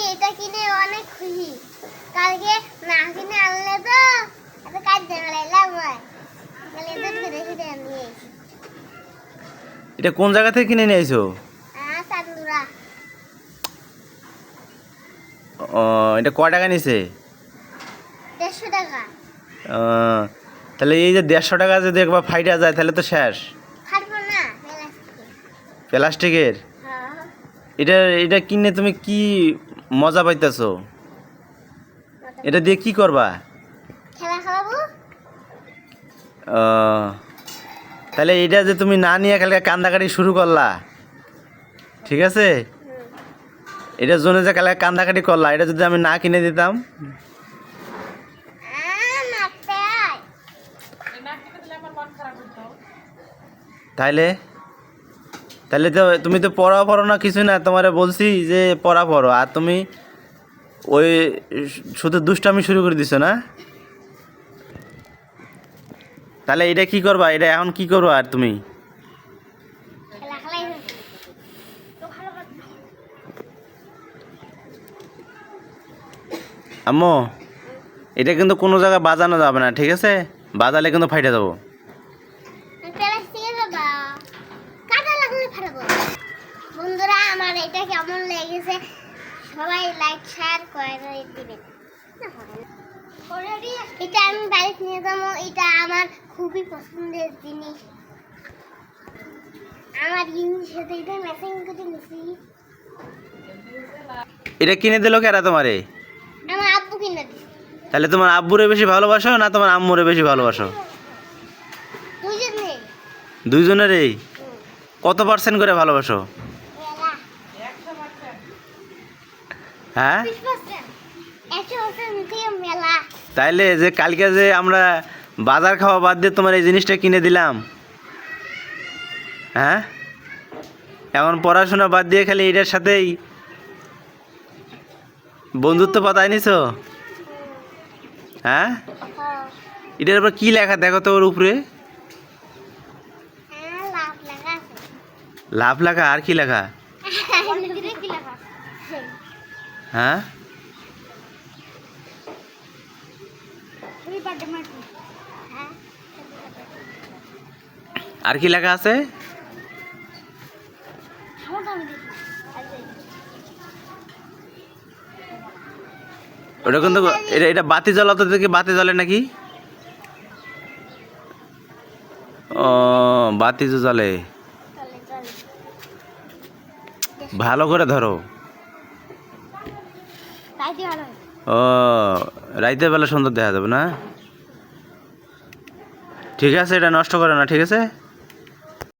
আমি এটা কিনে অনেক খুশি। কালকে না কিনে আনলে তো এত কাজ ঝামেলা হয়। কালকে দেখে দেখে আমি এটা কোন জায়গা থেকে কিনে নিয়ে আইছো? চান্দুরা। ও, এটা ক টাকা নিছে? 150 টাকা। তাহলে এই যে 150 টাকা যদি একবার ফাইটা যায় তাহলে তো শেষ। ফাটবো না প্লাস্টিকের? হ্যাঁ। এটা এটা কিনে তুমি কি মজা পাইতেছো? এটা দিয়ে কি করবা? খেলা খেলাবো। তাহলে এটা যে তুমি না নিয়ে কালকে কান্দাকাটি শুরু করলা, ঠিক আছে? এটার জন্য যে কালকে কান্দাকাটি করলা, এটা যদি আমি না কিনে দিতাম, তাহলে তাহলে তো তুমি তো পড়ো না কিছু না, তোমারে বলছি যে পড়ো আর তুমি ওই শুধু দুষ্টামি শুরু করে দিছো না? তাহলে এটা কি করবা? এটা এখন কি করবা আর তুমি? আম্মু, এটা কিন্তু কোনো জায়গায় বাজানো যাবে না, ঠিক আছে? বাজালে কিন্তু ফাইটে যাবো। বন্ধুরা, আমার এটা কেমন লেগেছে সবাই লাইক শেয়ার করে দিবেন। এটা আমি বাড়িতে নিয়ে যাবো। এটা আমার খুবই পছন্দের জিনিস। আমার জিনিসের সাথে এটা ম্যাচিং করে নিছি। এটা কিনে দিল কেরা তোমারে? আমার আব্বু কিনে দিছে। তাহলে তোমার আব্বুরে বেশি ভালোবাসো না তোমার আম্মুরে বেশি ভালোবাসো? দুইজনে। দুইজনেরই? কত % করে ভালোবাসো? হ্যাঁ, 100% মেলা। তাইলে যে কালকে যে আমরা বাজার খাওয়া বাদ দিয়ে তোমার এই জিনিসটা কিনে দিলাম, হ্যাঁ, এমন পড়াশোনা বাদ দিয়ে খালি এটার সাথেই বন্ধুত্ব পাতায় নিছো? হ্যাঁ, এটার উপর কি লেখা দেখো তো ওর উপরে? লাভ লেখা? আর কি লেখা? হ্যাঁ, আর কি লেখা আছে? ওটা কিন্তু এটা বাতি জ্বলাতে থেকে বাতি জ্বলে নাকি? ও, বাতি তো জ্বলে। ভালো করে ধরো। ও, রাইতের বেলা সুন্দর দেখা যাবে না? ঠিক আছে, এটা নষ্ট করে না, ঠিক আছে?